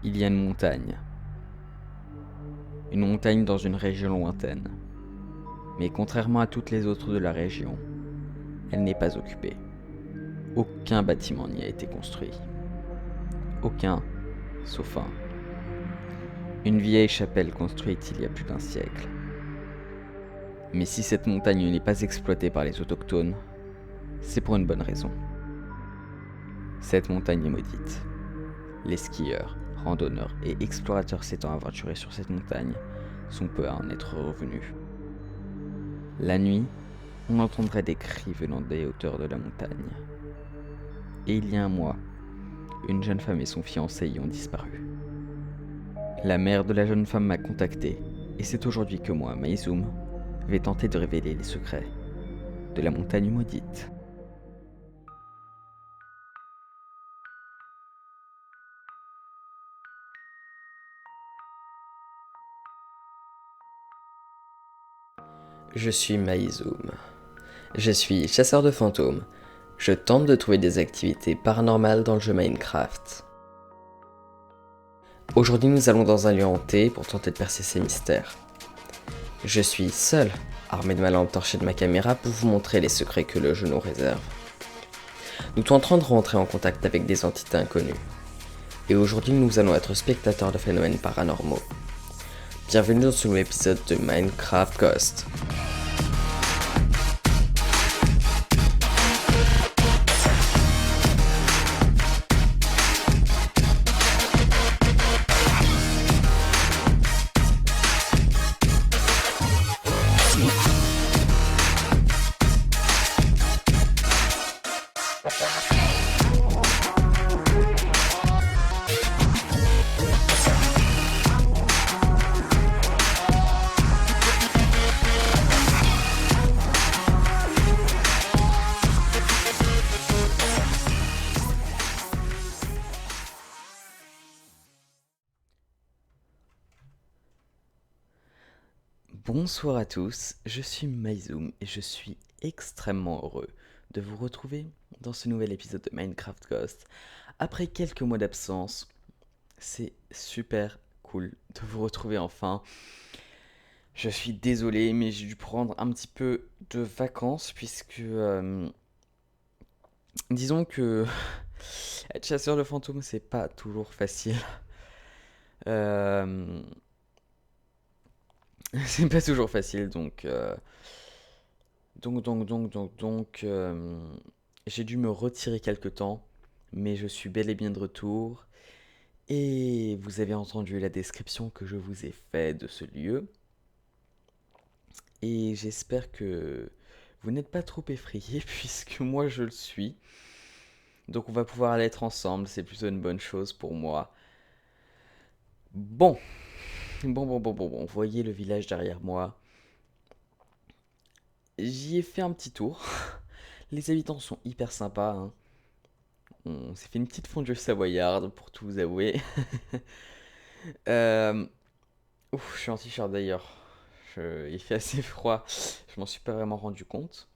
Il y a une montagne. Une montagne dans une région lointaine. Mais contrairement à toutes les autres de la région, elle n'est pas occupée. Aucun bâtiment n'y a été construit. Aucun, sauf un. Une vieille chapelle construite il y a plus d'un siècle. Mais si cette montagne n'est pas exploitée par les autochtones, c'est pour une bonne raison. Cette montagne est maudite. Les skieurs, randonneurs et explorateurs s'étant aventurés sur cette montagne sont peu à en être revenus. La nuit, on entendrait des cris venant des hauteurs de la montagne. Et il y a un mois, une jeune femme et son fiancé y ont disparu. La mère de la jeune femme m'a contacté, et c'est aujourd'hui que moi, Maïzoum, vais tenter de révéler les secrets de la montagne maudite. Je suis Maïzoum. Je suis chasseur de fantômes. Je tente de trouver des activités paranormales dans le jeu Minecraft. Aujourd'hui, nous allons dans un lieu hanté pour tenter de percer ses mystères. Je suis seul, armé de ma lampe torche et de ma caméra pour vous montrer les secrets que le jeu nous réserve. Nous tenterons de rentrer en contact avec des entités inconnues. Et aujourd'hui, nous allons être spectateurs de phénomènes paranormaux. Bienvenue dans ce nouvel épisode de Minecraft Ghost. Bonsoir à tous, je suis Maïzoum et je suis extrêmement heureux de vous retrouver dans ce nouvel épisode de Minecraft Ghost. Après quelques mois d'absence, c'est super cool de vous retrouver enfin. Je suis désolé, mais j'ai dû prendre un petit peu de vacances puisque, disons que être chasseur de fantômes, c'est pas toujours facile. Euh, c'est pas toujours facile, donc, j'ai dû me retirer quelque temps, mais je suis bel et bien de retour. Et vous avez entendu la description que je vous ai faite de ce lieu. Et j'espère que vous n'êtes pas trop effrayés, puisque moi je le suis. Donc on va pouvoir aller être ensemble, c'est plutôt une bonne chose pour moi. Bon, bon, vous voyez le village derrière moi. J'y ai fait un petit tour. Les habitants sont hyper sympas, hein. On s'est fait une petite fondue savoyarde, pour tout vous avouer. Euh, Ouf, je suis en t-shirt d'ailleurs. Il fait assez froid. Je m'en suis pas vraiment rendu compte.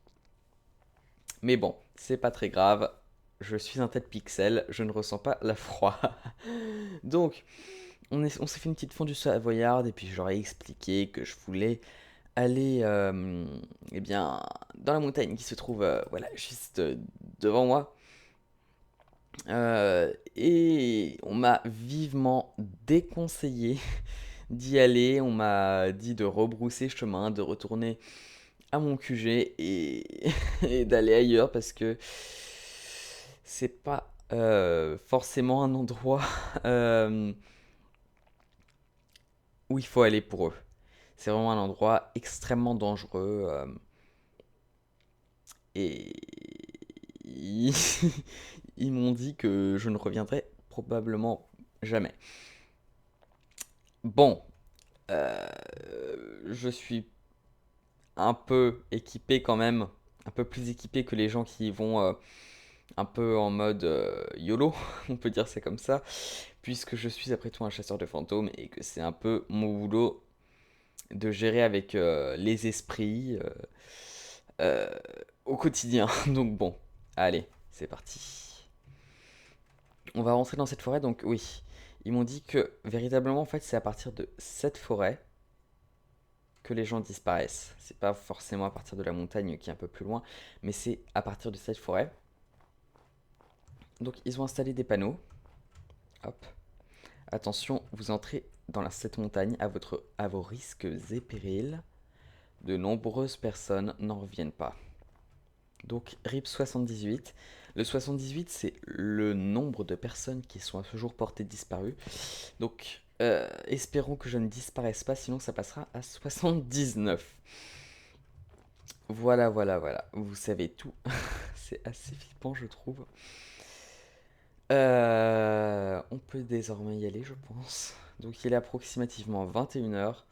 Mais bon, c'est pas très grave. Je suis un tête pixel, je ne ressens pas la froid. Donc, on s'est fait une petite fondue savoyarde et puis je leur ai expliqué que je voulais aller eh bien, dans la montagne qui se trouve voilà, juste devant moi. Et on m'a vivement déconseillé d'y aller. On m'a dit de rebrousser chemin, de retourner à mon QG et d'aller ailleurs parce que c'est pas forcément un endroit euh, où il faut aller pour eux. C'est vraiment un endroit extrêmement dangereux et ils, ils m'ont dit que je ne reviendrai probablement jamais. Bon, euh, je suis un peu équipé quand même, un peu plus équipé que les gens qui vont un peu en mode YOLO, on peut dire c'est comme ça, puisque je suis après tout un chasseur de fantômes et que c'est un peu mon boulot de gérer avec les esprits euh, au quotidien. Donc bon, allez, c'est parti. On va rentrer dans cette forêt, donc oui, Ils m'ont dit que véritablement, en fait, c'est à partir de cette forêt que les gens disparaissent. C'est pas forcément à partir de la montagne qui est un peu plus loin, mais c'est à partir de cette forêt. Donc ils ont installé des panneaux. Hop. Attention, vous entrez dans cette montagne à vos risques et périls. De nombreuses personnes n'en reviennent pas. Donc RIP 78. Le 78, c'est le nombre de personnes qui sont à ce jour portées disparues. Donc espérons que je ne disparaisse pas, sinon ça passera à 79. Voilà, voilà, voilà. Vous savez tout. C'est assez flippant, je trouve. On peut désormais y aller, je pense. Donc il est approximativement 21h.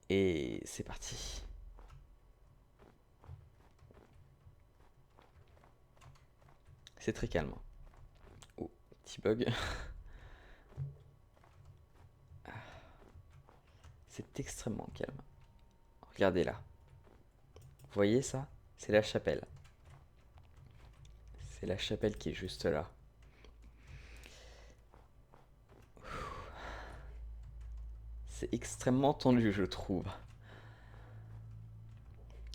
Et c'est parti. C'est très calme. Oh, petit bug. C'est extrêmement calme. Regardez là. Vous voyez ça? C'est la chapelle. C'est la chapelle qui est juste là. C'est extrêmement tendu, je trouve.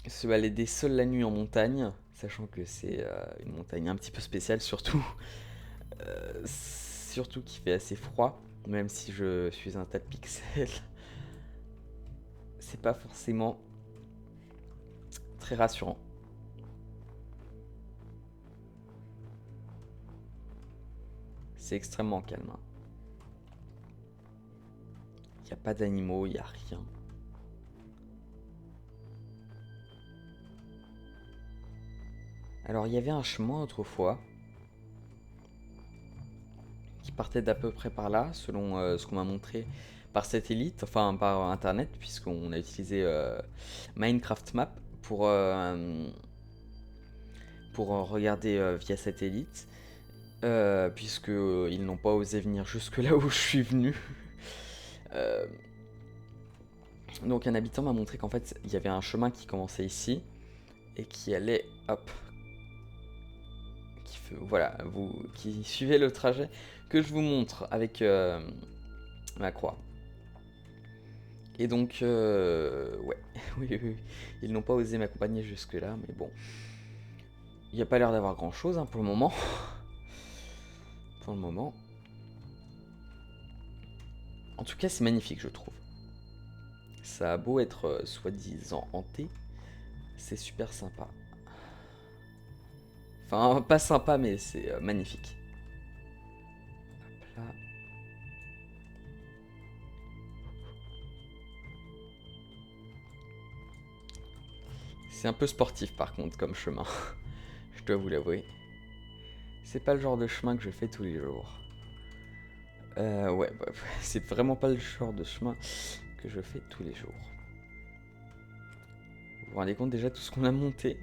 Se balader seul la nuit en montagne, sachant que c'est une montagne un petit peu spéciale, surtout qu'il fait assez froid, même si je suis un tas de pixels, c'est pas forcément très rassurant. C'est extrêmement calme. Il n'y a pas d'animaux, il n'y a rien. Alors il y avait un chemin autrefois qui partait d'à peu près par là, selon ce qu'on m'a montré par satellite, enfin par internet, puisqu'on a utilisé Minecraft Map pour regarder via satellite, puisque ils n'ont pas osé venir jusque là où je suis venu. Donc un habitant m'a montré qu'en fait il y avait un chemin qui commençait ici et qui allait, hop, voilà, vous qui suivez le trajet que je vous montre avec ma croix. Et donc, ouais, oui, oui, oui, ils n'ont pas osé m'accompagner jusque là, mais bon, il n'y a pas l'air d'avoir grand chose pour le moment. Pour le moment. En tout cas, c'est magnifique, je trouve. Ça a beau être soi-disant hanté, c'est super sympa. Enfin, pas sympa, mais c'est magnifique. Hop là. C'est un peu sportif par contre comme chemin, je dois vous l'avouer. C'est pas le genre de chemin que je fais tous les jours. Ouais, bah, c'est vraiment pas le genre de chemin que je fais tous les jours. Vous vous rendez compte déjà tout ce qu'on a monté?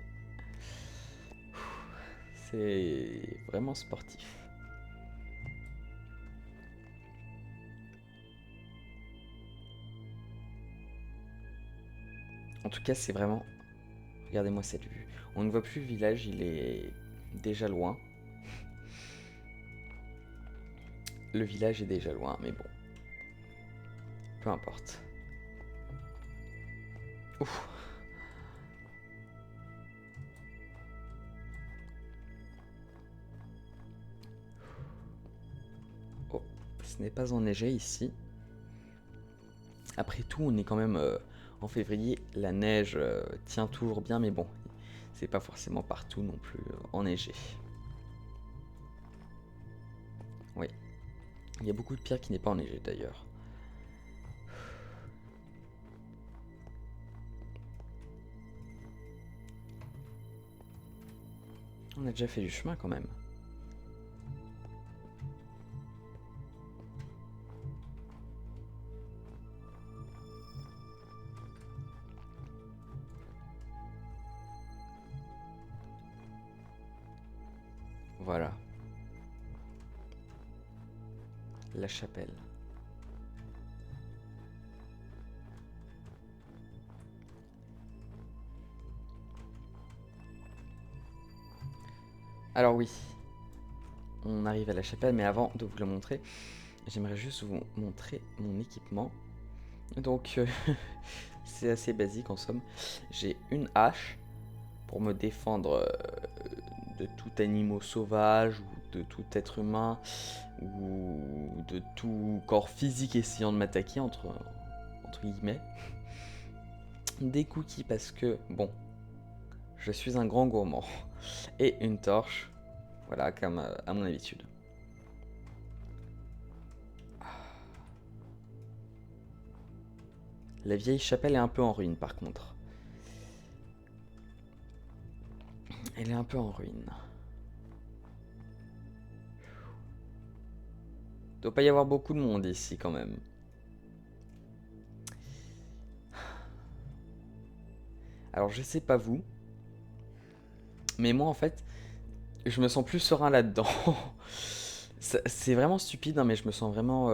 C'est vraiment sportif. En tout cas, c'est vraiment... Regardez-moi cette vue. On ne voit plus le village, il est déjà loin. Le village est déjà loin, mais bon. Peu importe. Ouf. Oh, ce n'est pas enneigé ici. Après tout, on est quand même en février. La neige tient toujours bien, mais bon, c'est pas forcément partout non plus enneigé. Oui. Il y a beaucoup de pierres qui n'est pas enneigé d'ailleurs. On a déjà fait du chemin quand même. Voilà. La chapelle. Alors oui, on arrive à la chapelle, mais avant de vous le montrer, j'aimerais juste vous montrer mon équipement. Donc, c'est assez basique en somme. J'ai une hache pour me défendre de tout animal sauvage ou de tout être humain ou de tout corps physique essayant de m'attaquer entre guillemets. Des cookies parce que, bon, je suis un grand gourmand. Et une torche, voilà, comme à mon habitude. La vieille chapelle est un peu en ruine par contre. Elle est un peu en ruine. Il doit pas y avoir beaucoup de monde ici quand même. Alors je sais pas vous, mais moi en fait, je me sens plus serein là-dedans. C'est vraiment stupide, hein, mais je me sens vraiment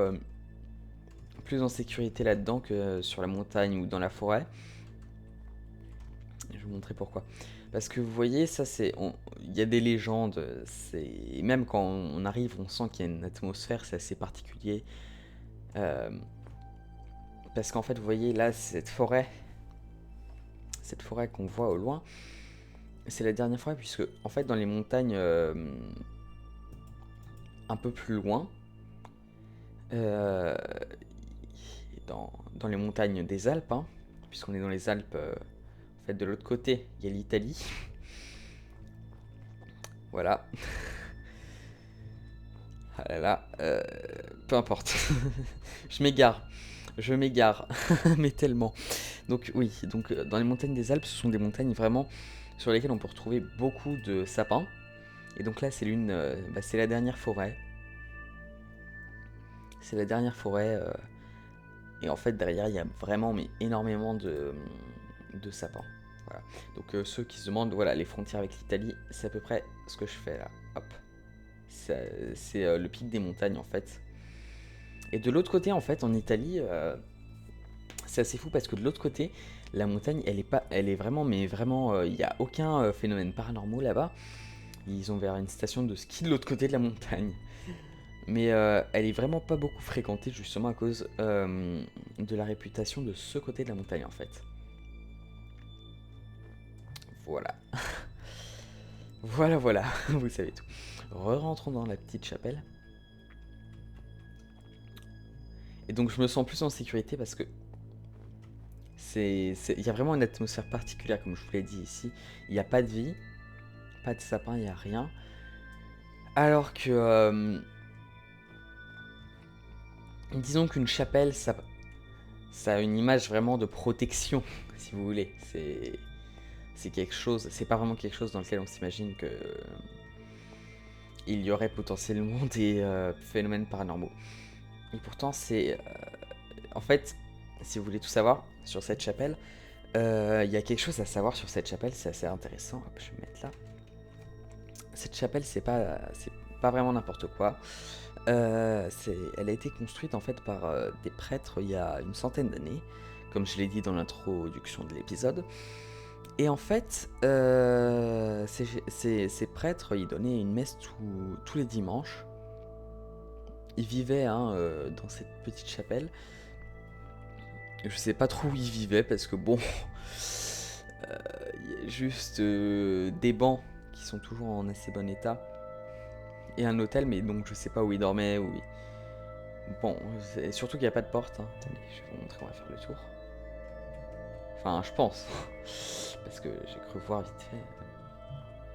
plus en sécurité là-dedans que sur la montagne ou dans la forêt. Je vais vous montrer pourquoi. Parce que vous voyez, ça c'est, il y a des légendes. Et même quand on arrive, on sent qu'il y a une atmosphère, c'est assez particulier. Parce qu'en fait, vous voyez là, cette forêt qu'on voit au loin, c'est la dernière forêt puisque en fait dans les montagnes un peu plus loin, dans les montagnes des Alpes, hein, puisqu'on est dans les Alpes, en fait de l'autre côté, il y a l'Italie. Voilà. Ah là là, peu importe. Je m'égare, mais tellement. Donc oui, donc dans les montagnes des Alpes, ce sont des montagnes vraiment sur lesquelles on peut retrouver beaucoup de sapins. Et donc là, c'est c'est la dernière forêt. C'est la dernière forêt. Et en fait, derrière, il y a vraiment mais énormément de sapins. Voilà. Donc ceux qui se demandent, voilà, les frontières avec l'Italie, c'est à peu près ce que je fais là. Hop. C'est le pic des montagnes en fait. Et de l'autre côté, en fait, en Italie, c'est assez fou parce que de l'autre côté, la montagne, elle est vraiment, mais vraiment, il n'y a aucun phénomène paranormal là-bas. Ils ont vers une station de ski de l'autre côté de la montagne. Mais elle est vraiment pas beaucoup fréquentée justement à cause de la réputation de ce côté de la montagne en fait. Voilà. Voilà, vous savez tout. Rentrons dans la petite chapelle. Et donc je me sens plus en sécurité parce que il y a vraiment une atmosphère particulière comme je vous l'ai dit ici. Il n'y a pas de vie, pas de sapin, il n'y a rien. Alors que disons qu'une chapelle, ça a une image vraiment de protection, si vous voulez. C'est quelque chose, c'est pas vraiment quelque chose dans lequel on s'imagine que il y aurait potentiellement des phénomènes paranormaux. Et pourtant, en fait, si vous voulez tout savoir sur cette chapelle, il y a quelque chose à savoir sur cette chapelle, c'est assez intéressant. Hop, je vais me mettre là. Cette chapelle, c'est pas vraiment n'importe quoi. Elle a été construite en fait par des prêtres il y a une centaine d'années, comme je l'ai dit dans l'introduction de l'épisode. Et en fait, ces prêtres, ils donnaient une messe tous les dimanches. Ils vivaient dans cette petite chapelle. Je sais pas trop où ils vivaient parce que bon, il y a juste des bancs qui sont toujours en assez bon état. Et un hôtel, mais donc je sais pas où ils dormaient. Bon, surtout qu'il n'y a pas de porte. Hein. Attendez, je vais vous montrer, on va faire le tour. Enfin, je pense. Parce que j'ai cru voir vite fait.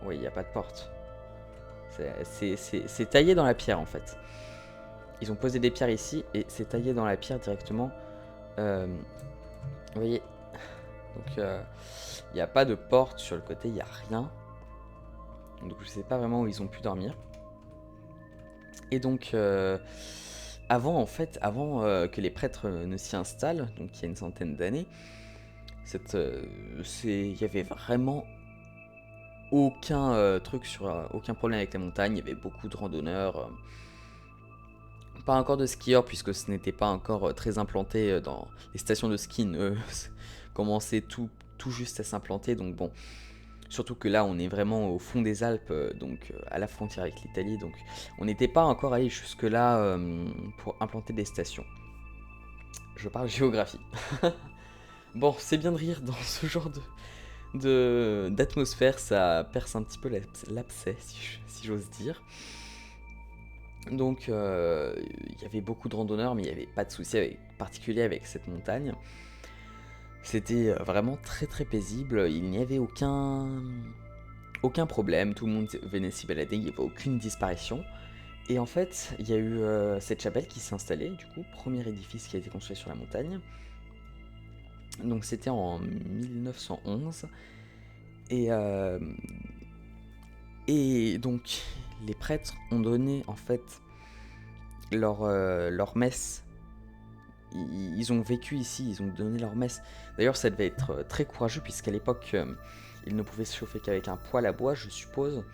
Oui, il n'y a pas de porte. C'est taillé dans la pierre en fait. Ils ont posé des pierres ici et c'est taillé dans la pierre directement. Vous voyez. Donc il n'y a pas de porte sur le côté, il n'y a rien. Donc je sais pas vraiment où ils ont pu dormir. Et donc avant que les prêtres ne s'y installent, donc il y a une centaine d'années, il y avait vraiment aucun aucun problème avec la montagne. Il y avait beaucoup de randonneurs, pas encore de skieurs puisque ce n'était pas encore très implanté dans les stations de ski. Commençaient tout juste à s'implanter, donc bon, Surtout que là, on est vraiment au fond des Alpes, donc à la frontière avec l'Italie, donc on n'était pas encore allé jusque-là pour implanter des stations. Je parle géographie. Bon, c'est bien de rire dans ce genre d'atmosphère, ça perce un petit peu l'abcès, si j'ose dire. Donc, il y avait beaucoup de randonneurs, mais il n'y avait pas de souci particulier avec cette montagne. C'était vraiment très très paisible, il n'y avait aucun problème, tout le monde venait s'y balader, il n'y avait aucune disparition. Et en fait, il y a eu cette chapelle qui s'est installée, du coup, premier édifice qui a été construit sur la montagne. Donc c'était en 1911. Et donc les prêtres ont donné en fait leur messe. Ils ont vécu ici, ils ont donné leur messe. D'ailleurs, ça devait être très courageux puisqu'à l'époque, ils ne pouvaient se chauffer qu'avec un poêle à bois, je suppose.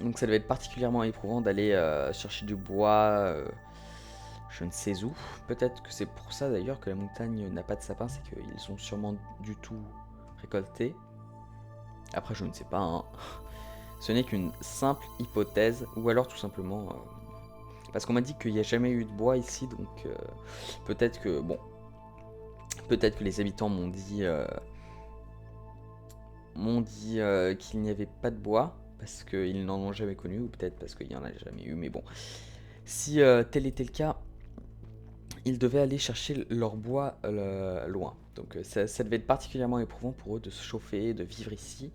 Donc ça devait être particulièrement éprouvant d'aller chercher du bois, je ne sais où. Peut-être que c'est pour ça d'ailleurs que la montagne n'a pas de sapin, c'est qu'ils sont sûrement du tout récoltés. Après, je ne sais pas, hein. Ce n'est qu'une simple hypothèse, ou alors tout simplement... parce qu'on m'a dit qu'il n'y a jamais eu de bois ici, donc peut-être que... Bon, peut-être que les habitants m'ont dit qu'il n'y avait pas de bois, parce qu'ils n'en ont jamais connu, ou peut-être parce qu'il n'y en a jamais eu, mais bon. Si tel était le cas, ils devaient aller chercher leur bois loin. Donc ça devait être particulièrement éprouvant pour eux de se chauffer, de vivre ici,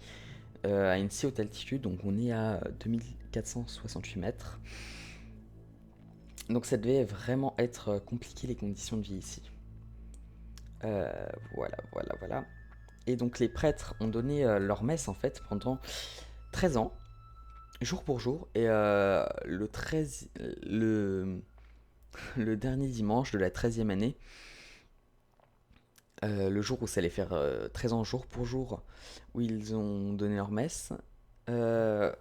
à une si haute altitude. Donc on est à 2468 mètres. Donc ça devait vraiment être compliqué les conditions de vie ici. Voilà. Et donc les prêtres ont donné leur messe en fait pendant 13 ans, jour pour jour. Et le dernier dimanche de la 13e année, le jour où ça allait faire 13 ans jour pour jour, où ils ont donné leur messe, ils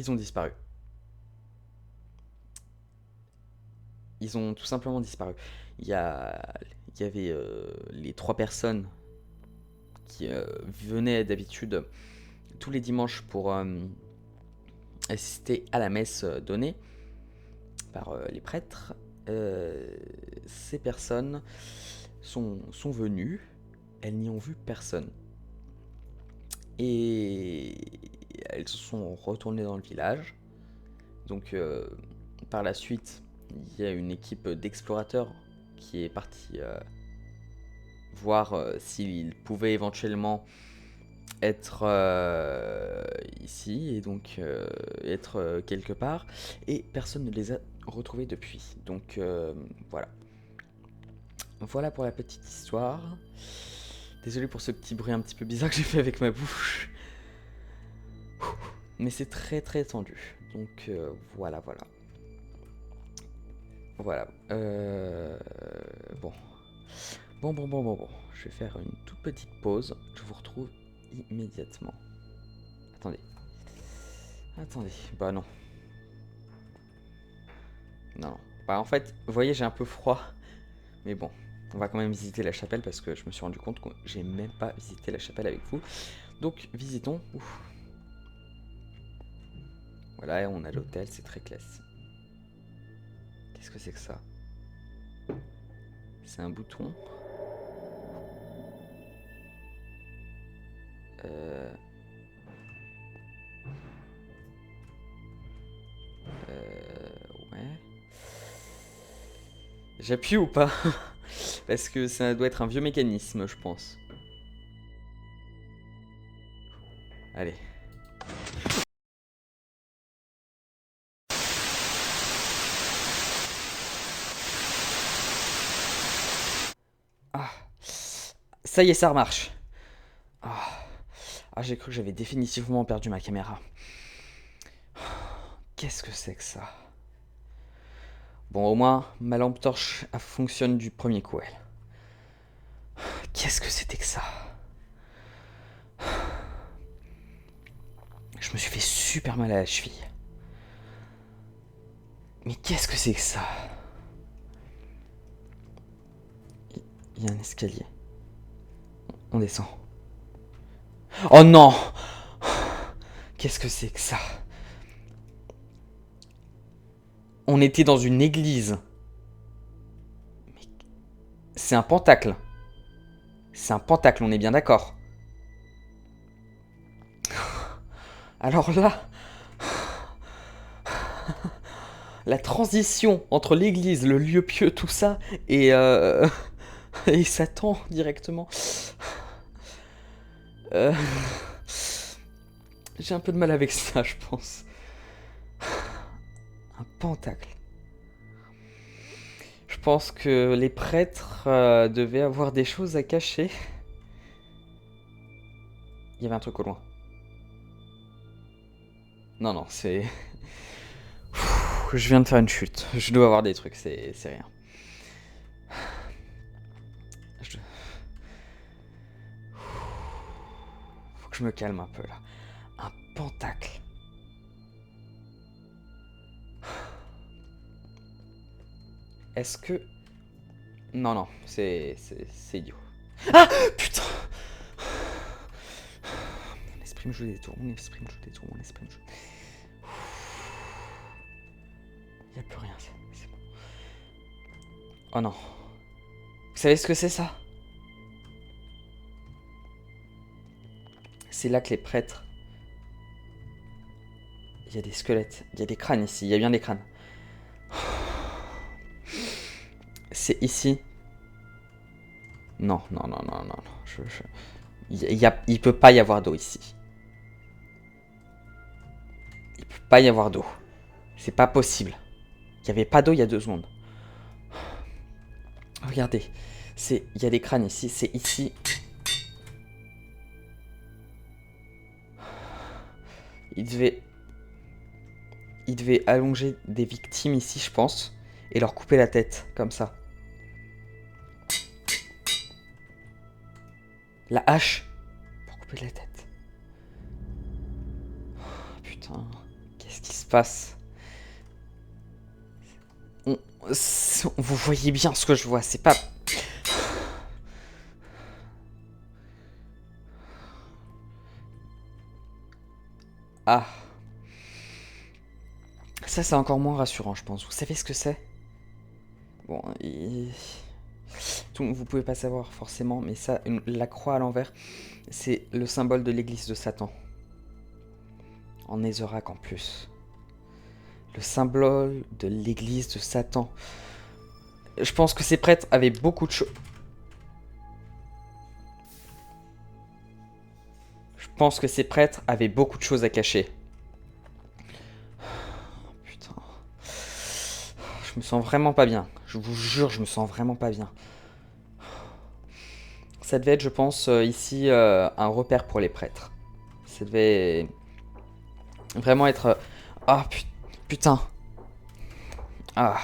ont disparu. Ils ont tout simplement disparu. Il y avait les 3 personnes qui venaient d'habitude tous les dimanches pour assister à la messe donnée par les prêtres. Ces personnes sont venues, elles n'y ont vu personne. Et elles se sont retournées dans le village. Donc par la suite, il y a une équipe d'explorateurs qui est partie voir s'ils pouvaient éventuellement être ici et donc être quelque part. Et personne ne les a retrouvés depuis. Donc voilà. Voilà pour la petite histoire. Désolé pour ce petit bruit un petit peu bizarre que j'ai fait avec ma bouche. Mais c'est très très tendu. Donc voilà. Voilà. Bon. Bon. Je vais faire une toute petite pause. Je vous retrouve immédiatement. Attendez. Bah non. Non. Bah en fait, vous voyez, j'ai un peu froid. Mais bon. On va quand même visiter la chapelle parce que je me suis rendu compte que j'ai même pas visité la chapelle avec vous. Donc visitons. Ouf. Voilà, on a l'hôtel, c'est très classique. Qu'est-ce que c'est que ça? C'est un bouton. Ouais. J'appuie ou pas? Parce que ça doit être un vieux mécanisme, je pense. Allez. Ah. Ça y est, ça remarche. Ah, j'ai cru que j'avais définitivement perdu ma caméra. Qu'est-ce que c'est que ça? Bon, au moins, ma lampe torche fonctionne du premier coup, elle. Qu'est-ce que c'était que ça? Je me suis fait super mal à la cheville. Mais qu'est-ce que c'est que ça? Il y a un escalier. On descend. Oh non! Qu'est-ce que c'est que ça? On était dans une église. Mais c'est un pentacle. C'est un pentacle, on est bien d'accord. Alors là, la transition entre l'église, le lieu pieux, tout ça, et, et Satan directement. Euh, J'ai un peu de mal avec ça, je pense. Un pentacle. Je pense que les prêtres devaient avoir des choses à cacher. Il y avait un truc au loin. Non, non, c'est... Je viens de faire une chute. Je dois avoir des trucs, c'est rien. Je... Faut que je me calme un peu là. Un pentacle. Est-ce que... Non, non, c'est idiot. Ah putain. Mon esprit me joue des tours, mon esprit me joue des tours, mon esprit me joue... Il n'y a plus rien, c'est bon. Oh non. Vous savez ce que c'est ça? C'est là que les prêtres... Il y a des squelettes, il y a des crânes ici, il y a bien des crânes. C'est ici. Non, non, non, non, non, non. Il peut pas y avoir d'eau ici. Il peut pas y avoir d'eau. C'est pas possible. Il n'y avait pas d'eau il y a 2 secondes. Regardez. Il y a des crânes ici. C'est ici. Il devait allonger des victimes ici, je pense. Et leur couper la tête. Comme ça. La hache. Pour couper la tête. Oh, putain. Qu'est-ce qui se passe? Vous voyez bien ce que je vois. C'est pas... Ah. Ça, c'est encore moins rassurant, je pense. Vous savez ce que c'est? Bon, vous pouvez pas savoir forcément, mais ça, la croix à l'envers, c'est le symbole de l'église de Satan. En Ézerac en plus. Le symbole de l'église de Satan. Je pense que ces prêtres avaient beaucoup de choses. Je pense que ces prêtres avaient beaucoup de choses à cacher. Putain. Je me sens vraiment pas bien. Je vous jure, je me sens vraiment pas bien. Ça devait être, je pense, ici, un repère pour les prêtres. Ça devait vraiment être... Ah, putain. Ah.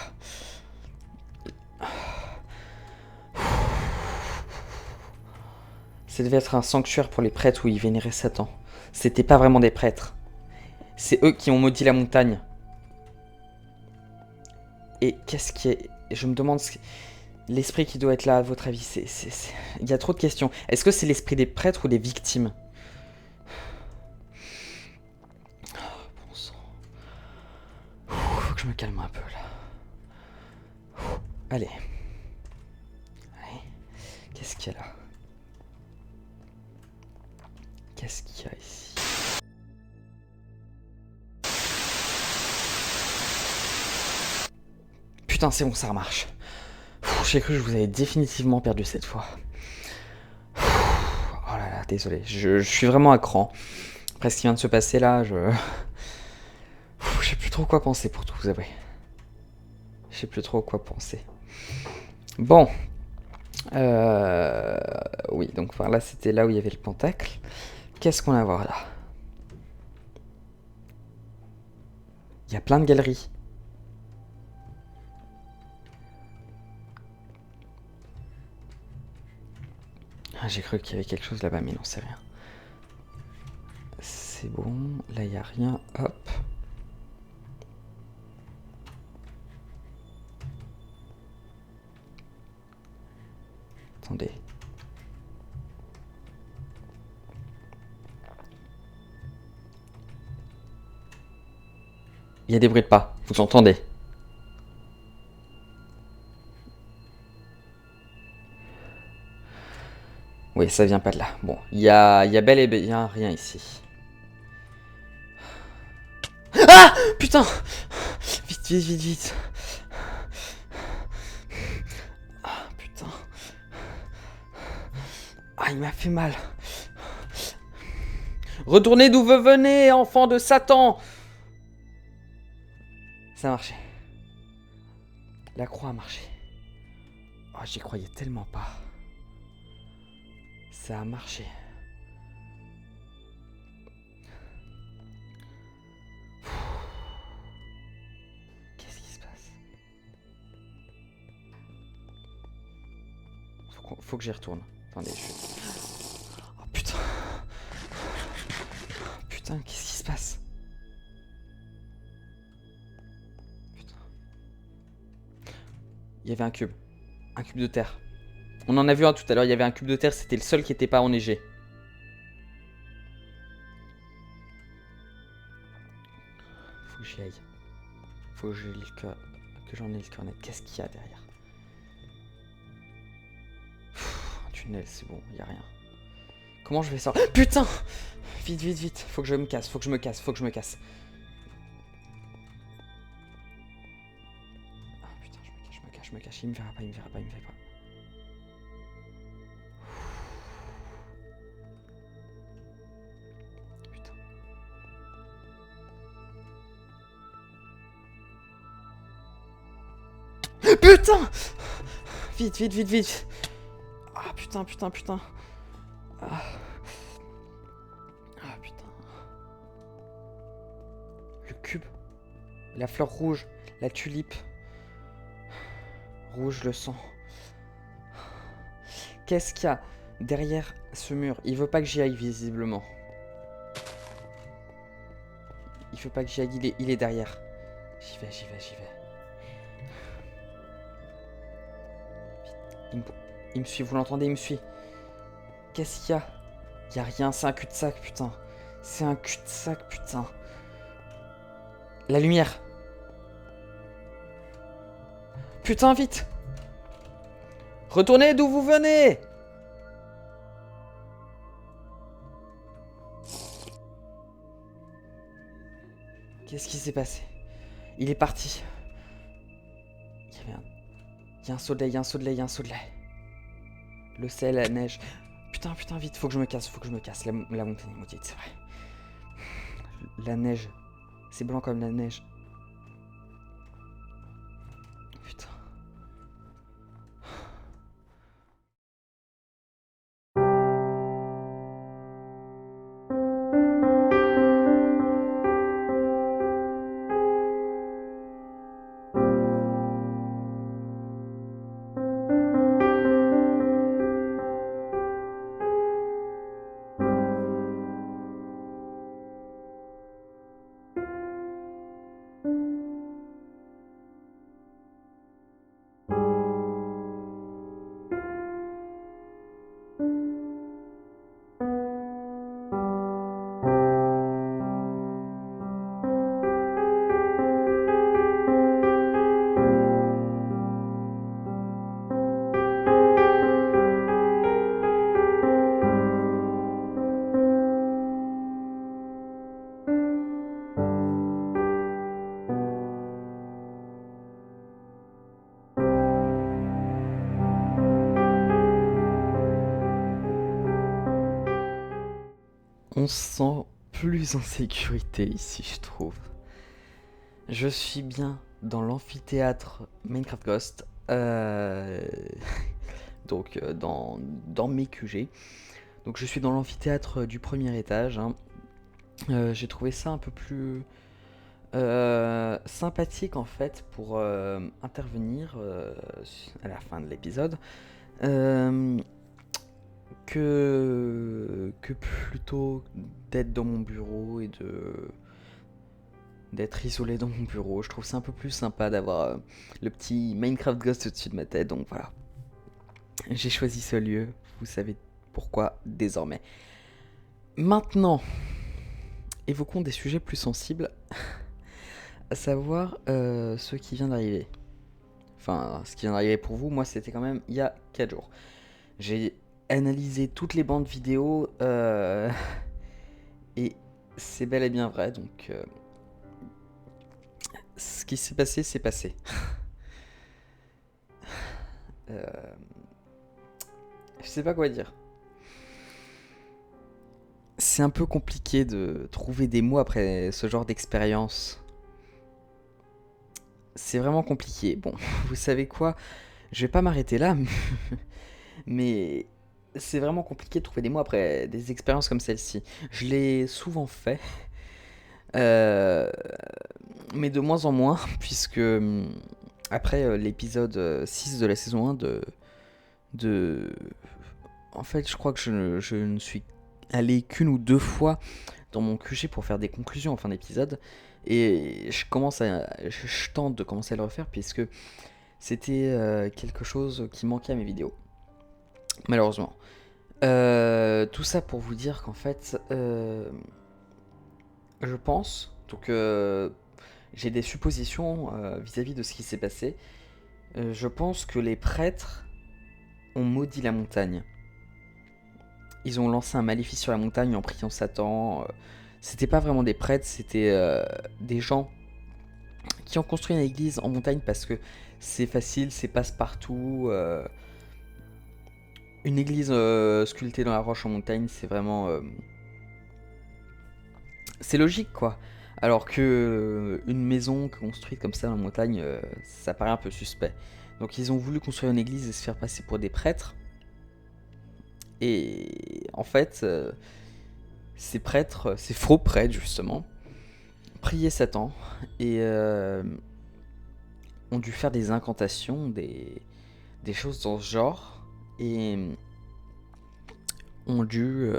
Ça devait être un sanctuaire pour les prêtres où ils vénéraient Satan. C'était pas vraiment des prêtres. C'est eux qui ont maudit la montagne. Et qu'est-ce qui est... Je me demande... L'esprit qui doit être là, à votre avis, il y a trop de questions. Est-ce que c'est l'esprit des prêtres ou des victimes? Oh, bon sang. Faut que je me calme un peu, là. Allez. Allez. Qu'est-ce qu'il y a là? Qu'est-ce qu'il y a ici? Putain, c'est bon, ça remarche. J'ai cru que je vous avais définitivement perdu cette fois. Oh là là, désolé. Je suis vraiment à cran. Après ce qui vient de se passer là, je sais plus trop quoi penser pour tout vous avouer. Je sais plus trop quoi penser. Bon. Oui, donc par là, c'était là où il y avait le pentacle. Qu'est-ce qu'on a à voir là? Il y a plein de galeries. Ah, j'ai cru qu'il y avait quelque chose là-bas, mais non, c'est rien. C'est bon, là, il n'y a rien. Hop. Attendez. Il y a des bruits de pas, vous entendez? Oui, ça vient pas de là. Bon, il y a bel et bien rien ici. Ah! Putain! Vite, vite, vite, vite. Ah, putain. Ah, il m'a fait mal. Retournez d'où vous venez, enfant de Satan! Ça a marché. La croix a marché. Oh, j'y croyais tellement pas. Ça a marché. Qu'est-ce qui se passe? Faut que j'y retourne. Attendez, Oh putain. Putain, qu'est-ce qui se passe? Putain. Il y avait un cube. Un cube de terre. On en a vu un tout à l'heure, il y avait un cube de terre, c'était le seul qui n'était pas enneigé. Faut que j'y aille. Faut que j'en ai le cœur net. Qu'est-ce qu'il y a derrière? Un tunnel, c'est bon, il y a rien. Comment je vais sortir? Putain! Vite, vite, vite. Faut que je me casse, faut que je me casse, faut que je me casse. Ah putain, je me cache. Il me verra pas, il me verra pas, il me verra pas. Putain! Vite, vite, vite, vite. Ah putain, putain, putain. Ah putain. Le cube. La fleur rouge. La tulipe. Rouge, le sang. Qu'est-ce qu'il y a derrière ce mur? Il veut pas que j'y aille, visiblement. Il veut pas que j'y aille, il est derrière. J'y vais, j'y vais, j'y vais. Il me suit, vous l'entendez, il me suit. Qu'est-ce qu'il y a? Il y a rien, c'est un cul-de-sac, putain. C'est un cul-de-sac, putain. La lumière. Putain, vite. Retournez d'où vous venez. Qu'est-ce qui s'est passé? Il est parti. Il y a un soleil, il y a un soleil, il y a un soleil. Le sel, la neige. Putain, putain, vite, faut que je me casse, faut que je me casse. La montagne est maudite, c'est vrai. La neige. C'est blanc comme la neige. Putain. On se sent plus en sécurité ici, je trouve. Je suis bien dans l'amphithéâtre Minecraft Ghost. Donc dans mes QG. Donc je suis dans l'amphithéâtre du premier étage. Hein. J'ai trouvé ça un peu plus sympathique en fait pour intervenir à la fin de l'épisode. Que plutôt d'être dans mon bureau et d'être isolé dans mon bureau. Je trouve ça un peu plus sympa d'avoir le petit Minecraft Ghost au-dessus de ma tête, donc voilà. J'ai choisi ce lieu, vous savez pourquoi désormais. Maintenant, évoquons des sujets plus sensibles. à savoir ce qui vient d'arriver. Enfin, ce qui vient d'arriver pour vous, moi c'était quand même il y a 4 jours. J'ai analysé toutes les bandes vidéo et c'est bel et bien vrai, donc ce qui s'est passé, c'est passé. Euh, je sais pas quoi dire. C'est un peu compliqué de trouver des mots après ce genre d'expérience. C'est vraiment compliqué. Bon, vous savez quoi? Je vais pas m'arrêter là, mais c'est vraiment compliqué de trouver des mots après des expériences comme celle-ci. Je l'ai souvent fait, euh, mais de moins en moins, puisque après l'épisode 6 de la saison 1 de... En fait, je crois que je ne suis allé qu'une ou deux fois dans mon QG pour faire des conclusions en fin d'épisode. Et je tente de commencer à le refaire, puisque c'était quelque chose qui manquait à mes vidéos. Malheureusement. Tout ça pour vous dire qu'en fait, je pense, donc j'ai des suppositions vis-à-vis de ce qui s'est passé. Je pense que les prêtres ont maudit la montagne. Ils ont lancé un maléfice sur la montagne en priant Satan. C'était pas vraiment des prêtres, c'était des gens qui ont construit une église en montagne parce que c'est facile, c'est passe-partout. Une église sculptée dans la roche en montagne, c'est vraiment... c'est logique, quoi. Alors que une maison construite comme ça dans la montagne, ça paraît un peu suspect. Donc ils ont voulu construire une église et se faire passer pour des prêtres. Et en fait, ces prêtres, ces faux prêtres justement, priaient Satan et ont dû faire des incantations, des choses dans ce genre. Et ont dû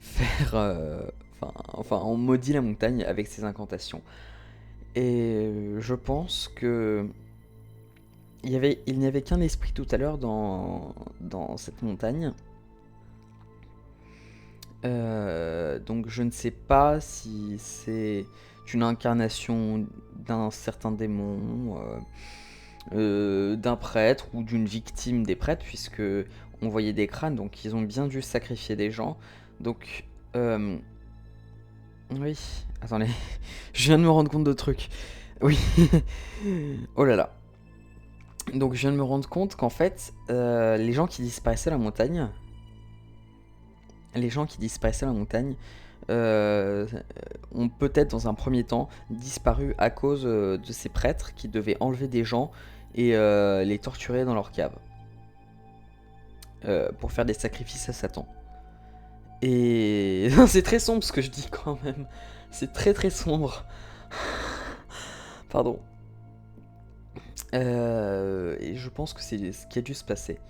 faire... enfin, on maudit la montagne avec ces incantations. Et je pense que il n'y avait qu'un esprit tout à l'heure dans cette montagne. Donc je ne sais pas si c'est une incarnation d'un certain démon, d'un prêtre ou d'une victime des prêtres, puisque on voyait des crânes, donc ils ont bien dû sacrifier des gens. Donc oui, attendez, je viens de me rendre compte de trucs. Oui, oh là là. Donc je viens de me rendre compte qu'en fait, les gens qui disparaissaient à la montagne, ont peut-être dans un premier temps disparu à cause de ces prêtres qui devaient enlever des gens et les torturer dans leur cave pour faire des sacrifices à Satan. Et c'est très sombre ce que je dis quand même. C'est très très sombre. Pardon. Et je pense que c'est ce qui a dû se passer.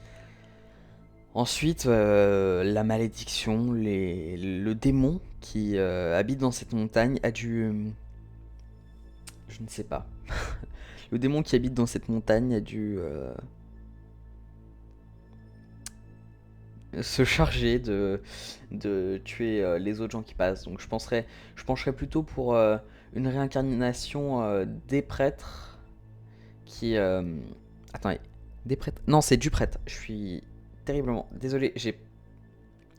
Ensuite, la malédiction, le démon qui habite dans cette montagne a dû... je ne sais pas. Le démon qui habite dans cette montagne a dû se charger de tuer les autres gens qui passent. Donc je pencherais plutôt pour une réincarnation des prêtres qui... Attendez, des prêtres... Non, c'est du prêtre. Je suis terriblement désolé,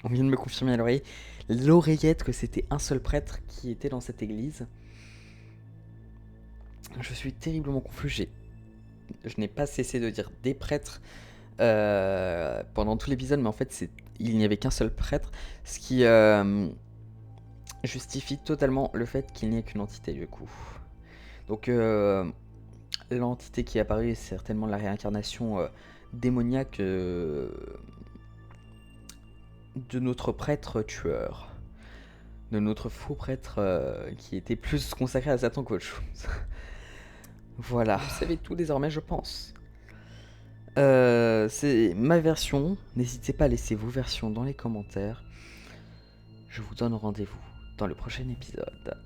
on vient de me confirmer à l'oreillette que c'était un seul prêtre qui était dans cette église. Je suis terriblement confus, je n'ai pas cessé de dire des prêtres pendant tout l'épisode, mais en fait il n'y avait qu'un seul prêtre, ce qui justifie totalement le fait qu'il n'y ait qu'une entité du coup. Donc l'entité qui est apparue est certainement la réincarnation démoniaque de notre prêtre tueur, de notre faux prêtre qui était plus consacré à Satan qu'autre chose. Voilà, vous savez tout désormais, je pense. C'est ma version. N'hésitez pas à laisser vos versions dans les commentaires. Je vous donne rendez-vous dans le prochain épisode.